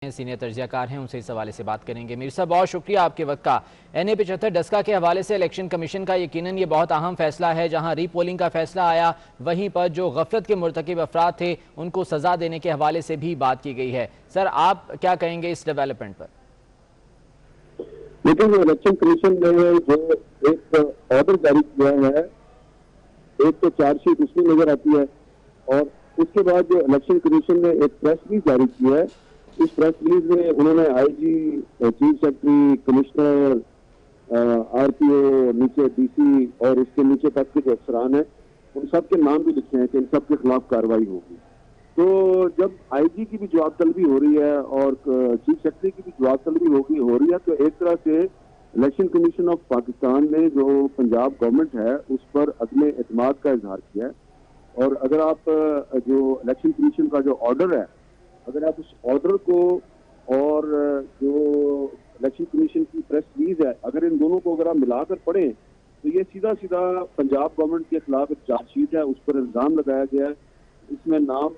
Senior तज्जिया car हैं, उनसे इस हवाले से बात करेंगे। मीर साहब, बहुत शुक्रिया आपके वक्त का। NA-75 डस्का के हवाले से इलेक्शन कमीशन का यकीनन ये बहुत अहम फैसला है। जहां रीपोलिंग का फैसला आया, वहीं पर जो गफलत के मुर्तकिब अफराद थे उनको सजा देने के हवाले से भी बात की गई है। सर, आप क्या कहेंगे इस डेवलपमेंट पर? लेकिन इलेक्शन कमीशन ने जो एक ऑर्डर जारी किया है, एक तो चार्जशीट उसमें नजर आती है और उसके बाद जो इलेक्शन कमीशन ने एक प्रेस रिलीज जारी की है, इस प्रेस रिलीज में उन्होंने IG, chief secretary, commissioner, RPO, नीचे DC और इसके नीचे तक के जो अफसरान हैं उन सब के नाम भी लिखे हैं कि इन सब के खिलाफ कार्रवाई होगी। तो जब IG की भी जवाब तलबी हो रही है और चीफ सेक्रेटरी की भी जवाब तलबी हो रही है, तो एक तरह से इलेक्शन कमीशन ऑफ पाकिस्तान ने जो पंजाब गवर्नमेंट है उस पर अदम एतमाद का इजहार किया है। और अगर आप जो इलेक्शन कमीशन का जो ऑर्डर है, अगर आप उस ऑर्डर को और जो इलेक्शन कमीशन की प्रेस रिलीज है, अगर इन दोनों को अगर आप मिलाकर पढ़ें तो ये सीधा सीधा पंजाब गवर्नमेंट के खिलाफ एक चार्जशीट है, उस पर इल्जाम लगाया गया है। इसमें नाम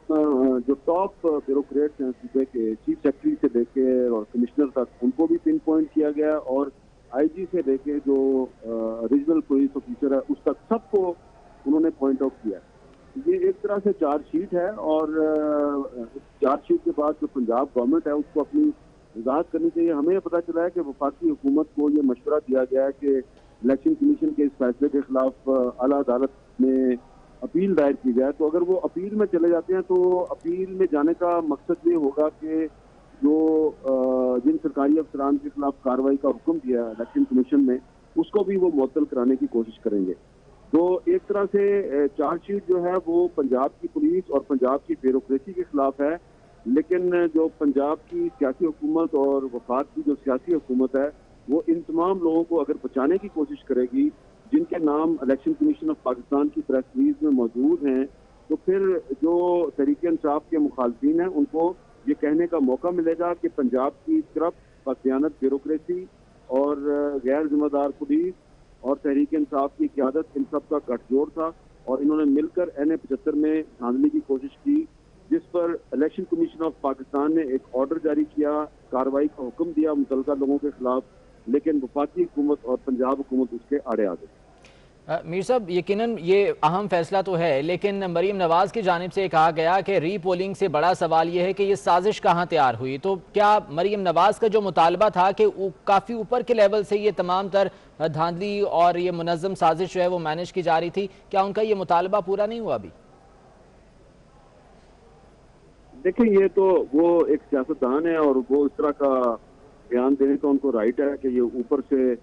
जो टॉप ब्यूरोक्रेट्स हैं सूबे के, चीफ सेक्रेटरी से लेके और कमिश्नर तक, उनको भी पिन पॉइंट किया गया और IG से लेके जो रीजनल पुलिस ऑफिसर है उस तक सबको उन्होंने पॉइंट आउट किया है। ये एक तरह से चार्जशीट है और चार्जशीट के बाद जो पंजाब गवर्नमेंट है उसको अपनी वजाहत करनी चाहिए। हमें पता चला है कि वफाकी हुकूमत को ये मशवरा दिया गया है कि इलेक्शन कमीशन के इस फैसले के खिलाफ आला अदालत में अपील दायर की जाए। तो अगर वो अपील में चले जाते हैं तो अपील में जाने का मकसद ये होगा कि जो जिन सरकारी अफसरान के खिलाफ कार्रवाई का हुक्म दिया है इलेक्शन कमीशन ने, उसको भी वो मुअत्तल कराने की कोशिश करेंगे। तो एक तरह से चार्जशीट जो है वो पंजाब की पुलिस और पंजाब की ब्यूरोक्रेसी के खिलाफ है, लेकिन जो पंजाब की सियासी हुकूमत और वफाक की जो सियासी हुकूमत है वो इन तमाम लोगों को अगर बचाने की कोशिश करेगी जिनके नाम इलेक्शन कमीशन ऑफ पाकिस्तान की प्रेस रिलीज में मौजूद हैं, तो फिर जो तहरीक इंसाफ के मुखालफिन हैं उनको ये कहने का मौका मिलेगा कि पंजाब की तरफ बददियानत ब्यूरोक्रेसी और गैर जिम्मेदार पुलिस और तहरीक इंसाफ की क़यादत, इन सब का गठजोड़ था और इन्होंने मिलकर NA-75 में धांधली की कोशिश की, जिस पर इलेक्शन कमीशन ऑफ पाकिस्तान ने एक ऑर्डर जारी किया, कार्रवाई का हुक्म दिया मुतल्लिका लोगों के खिलाफ, लेकिन वफाकी हुकूमत और पंजाब हुकूमत उसके आड़े आ गई। मीर साहब, यकीनन ये अहम फैसला तो है, लेकिन मरीम नवाज की जानिब से कहा गया कि रीपोलिंग से बड़ा सवाल यह है कि ये साजिश कहाँ तैयार हुई। तो क्या मरीम नवाज का जो मुतालबा था कि काफ़ी ऊपर के लेवल से ये तमाम तर धांधली और ये मुनज़्ज़म साजिश जो है वो मैनेज की जा रही थी, क्या उनका ये मुतालबा पूरा नहीं हुआ अभी? देखिए, ये तो वो एक सियासतदान है और वो इस तरह का बयान देने का उनको राइट है कि ये ऊपर से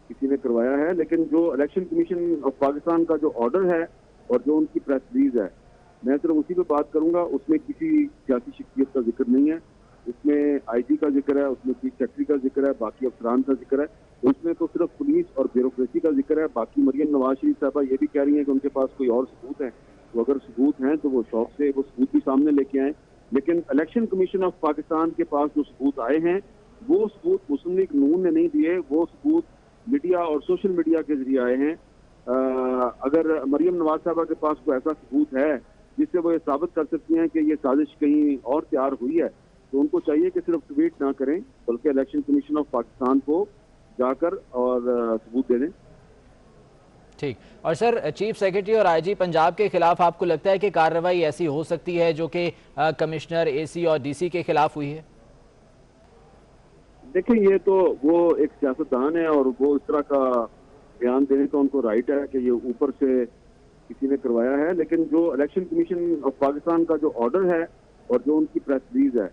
किसी ने करवाया है, लेकिन जो इलेक्शन कमीशन ऑफ पाकिस्तान का जो ऑर्डर है और जो उनकी प्रेस रिलीज है, मैं सिर्फ उसी पे बात करूंगा। उसमें किसी सियासी शख्सियत का जिक्र नहीं है, उसमें IG का जिक्र है, उसमें चीफ सेक्रेटरी का जिक्र है, बाकी अफसरान का जिक्र है, उसमें तो सिर्फ पुलिस और ब्यूरोक्रेसी का जिक्र है। बाकी मरियम नवाज शरीफ साहबा ये भी कह रही हैं कि उनके पास कोई और सबूत है, तो अगर सबूत हैं तो वो शौक से वो सबूत भी सामने लेके आए। लेकिन इलेक्शन कमीशन ऑफ पाकिस्तान के पास जो सबूत आए हैं वो सबूत मुस्लिम लीग नून ने नहीं दिए, वो सबूत मीडिया और सोशल मीडिया के जरिए आए हैं। अगर मरियम नवाज साहबा के पास कोई ऐसा सबूत है जिससे वो ये साबित कर सकती हैं कि ये साजिश कहीं और तैयार हुई है, तो उनको चाहिए कि सिर्फ ट्वीट ना करें बल्कि इलेक्शन कमीशन ऑफ पाकिस्तान को जाकर और सबूत दे दें। ठीक। और सर, चीफ सेक्रेटरी और IG पंजाब के खिलाफ आपको लगता है कि कार्रवाई ऐसी हो सकती है जो कि कमिश्नर, AC और DC के खिलाफ हुई है? देखिए, ये तो वो एक सियासतदान है और वो इस तरह का बयान देने का उनको राइट है कि ये ऊपर से किसी ने करवाया है, लेकिन जो इलेक्शन कमीशन ऑफ पाकिस्तान का जो ऑर्डर है और जो उनकी प्रेस रिलीज है,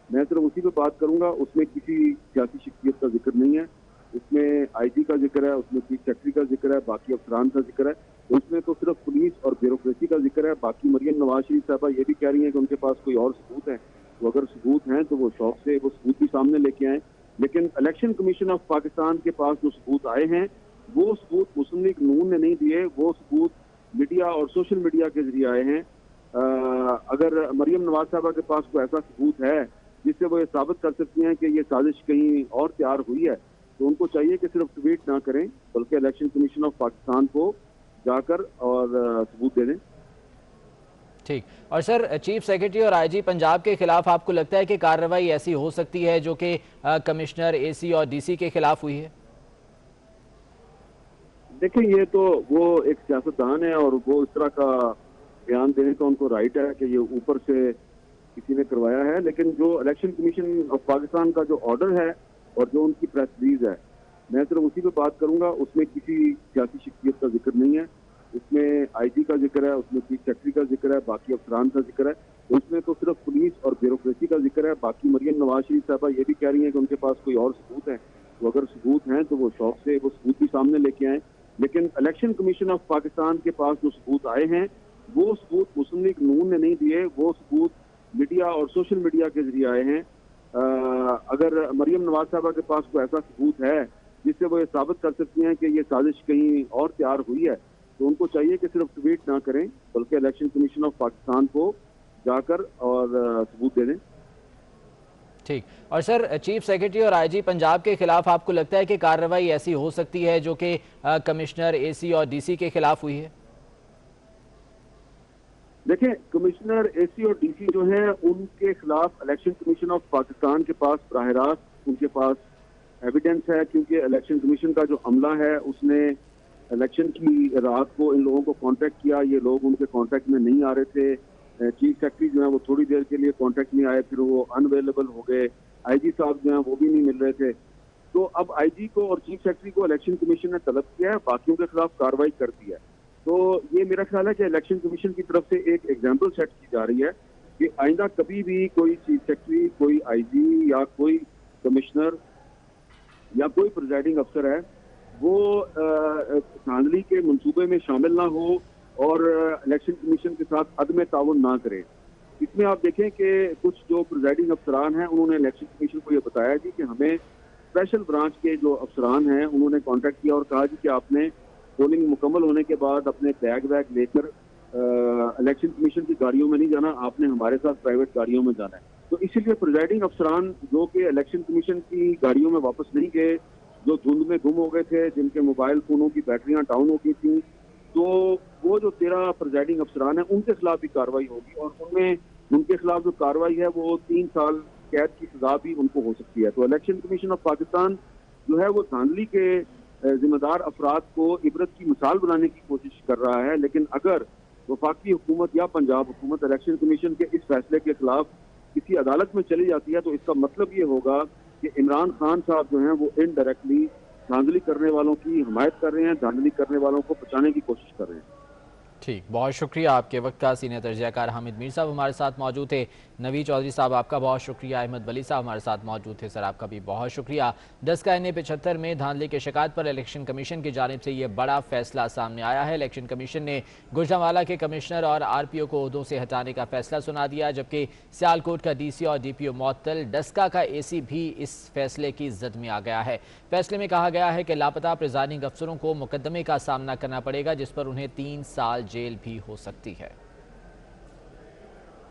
मैं सिर्फ उसी पे बात करूंगा। उसमें किसी सियासी शख्सियत का जिक्र नहीं है, उसमें IG का जिक्र है, उसमें चीफ सेक्रेटरी का जिक्र है, बाकी अफसरान का जिक्र है, उसमें तो सिर्फ पुलिस और ब्यूरोक्रेसी का जिक्र है। बाकी मरियम नवाज शरीफ साहबा ये भी कह रही हैं कि उनके पास कोई और सबूत है, तो अगर सबूत हैं तो वो शौक से वो सबूत भी सामने लेके आए। लेकिन इलेक्शन कमीशन ऑफ पाकिस्तान के पास जो सबूत आए हैं वो सबूत मुस्लिम लीग नून ने नहीं दिए, वो सबूत मीडिया और सोशल मीडिया के जरिए आए हैं। अगर मरियम नवाज साहबा के पास कोई ऐसा सबूत है जिससे वो ये साबित कर सकती हैं कि ये साजिश कहीं और तैयार हुई है, तो उनको चाहिए कि सिर्फ ट्वीट ना करें बल्कि इलेक्शन कमीशन ऑफ पाकिस्तान को जाकर और सबूत दे दें। ठीक। और सर, चीफ सेक्रेटरी और आईजी पंजाब के खिलाफ आपको लगता है कि कार्रवाई ऐसी हो सकती है जो कि कमिश्नर, एसी और डीसी के खिलाफ हुई है? देखिए, ये तो वो एक सियासतदान है और वो इस तरह का बयान देने का उनको राइट है कि ये ऊपर से किसी ने करवाया है, लेकिन जो इलेक्शन कमीशन ऑफ पाकिस्तान का जो ऑर्डर है और जो उनकी प्रेस रिलीज है, मैं सिर्फ उसी पे बात करूंगा। उसमें किसी सियासी शख्सियत का जिक्र नहीं है, उसमें आईजी का जिक्र है, उसमें चीफ सेक्रेटरी का जिक्र है, बाकी अफसरान का जिक्र है, उसमें तो सिर्फ पुलिस और ब्यूरोक्रेसी का जिक्र है। बाकी मरियम नवाज शरीफ साहबा ये भी कह रही हैं कि उनके पास कोई और सबूत है, तो अगर सबूत हैं तो वो शौक से वो सबूत भी सामने लेके आए। लेकिन इलेक्शन कमीशन ऑफ पाकिस्तान के पास जो सबूत आए हैं वो सबूत मुस्लिम लीग नून ने नहीं दिए, वो सबूत मीडिया और सोशल मीडिया के जरिए आए हैं। अगर मरियम नवाज साहबा के पास कोई ऐसा सबूत है जिससे वो ये साबित कर सकती हैं कि ये साजिश कहीं और तैयार हुई है, तो उनको चाहिए कि सिर्फ ट्वीट ना करें बल्कि इलेक्शन कमीशन ऑफ पाकिस्तान को जाकर और सबूत दे दें। ठीक। और सर, चीफ सेक्रेटरी और आईजी पंजाब के खिलाफ आपको लगता है कि कार्रवाई ऐसी हो सकती है जो कि कमिश्नर, एसी और डीसी के खिलाफ हुई है? देखें, कमिश्नर, एसी और डीसी जो हैं उनके खिलाफ इलेक्शन कमीशन ऑफ पाकिस्तान के पास बराह रास्त उनके पास एविडेंस है, क्योंकि इलेक्शन कमीशन का जो अमला है उसने इलेक्शन की रात को इन लोगों को कांटेक्ट किया, ये लोग उनके कांटेक्ट में नहीं आ रहे थे। चीफ सेक्रेटरी जो है वो थोड़ी देर के लिए कांटेक्ट में आए, फिर वो अनअवेलेबल हो गए। आईजी साहब जो हैं वो भी नहीं मिल रहे थे। तो अब आईजी को और चीफ सेक्रेटरी को इलेक्शन कमीशन ने तलब किया है, बाकियों के खिलाफ कार्रवाई कर दी है। तो ये मेरा ख्याल है कि इलेक्शन कमीशन की तरफ से एक एग्जाम्पल सेट की जा रही है कि आइंदा कभी भी कोई चीफ सेक्रेटरी, कोई आईजी या कोई कमिश्नर या कोई प्रिजाइडिंग अफसर है वो धांधली के मंसूबे में शामिल ना हो और इलेक्शन कमीशन के साथ अदम ताउन ना करे। इसमें आप देखें कि कुछ जो प्रिजाइडिंग अफसरान हैं उन्होंने इलेक्शन कमीशन को ये बताया जी कि हमें स्पेशल ब्रांच के जो अफसरान हैं उन्होंने कांटेक्ट किया और कहा जी कि आपने पोलिंग मुकम्मल होने के बाद अपने बैग वैग लेकर इलेक्शन कमीशन की गाड़ियों में नहीं जाना, आपने हमारे साथ प्राइवेट गाड़ियों में जाना है। तो इसीलिए प्रिजाइडिंग अफसरान जो कि इलेक्शन कमीशन की गाड़ियों में वापस नहीं गए, जो धुंध में गुम हो गए थे, जिनके मोबाइल फोनों की बैटरियां डाउन हो गई थी, तो वो जो 13 प्रिजाइडिंग अफसरान हैं उनके खिलाफ भी कार्रवाई होगी और उनमें उनके खिलाफ जो कार्रवाई है वो 3 साल कैद की सजा भी उनको हो सकती है। तो इलेक्शन कमीशन ऑफ पाकिस्तान जो है वो धांधली के जिम्मेदार अफराद को इबरत की मिसाल बनाने की कोशिश कर रहा है, लेकिन अगर वफाकी हुकूमत या पंजाब हुकूमत इलेक्शन कमीशन के इस फैसले के खिलाफ किसी अदालत में चली जाती है तो इसका मतलब ये होगा कि इमरान खान साहब जो हैं वो इनडायरेक्टली धांधली करने वालों की हिमायत कर रहे हैं, धांधली करने वालों को बचाने की कोशिश कर रहे हैं। ठीक, बहुत शुक्रिया आपके वक्त का। सीनियर तर्जयाकार हामिद मीर साहब हमारे साथ मौजूद थे। नवी चौधरी साहब आपका बहुत शुक्रिया। अहमद वली साहब हमारे साथ मौजूद थे, सर आपका भी बहुत शुक्रिया। 10 का NA 75 में धांधली के शिकायत पर इलेक्शन कमीशन की जानिब से ये बड़ा फैसला सामने आया है। इलेक्शन कमीशन ने गुजरांवाला के कमिश्नर और RPO को ओहदों से हटाने का फैसला सुना दिया, जबकि सियालकोट का DC और DPO मुअत्तल, डस्का का AC भी इस फैसले की जद में आ गया है। फैसले में कहा गया है कि लापता प्रिजाइडिंग अफसरों को मुकदमे का सामना करना पड़ेगा जिस पर उन्हें 3 साल जेल भी हो सकती है।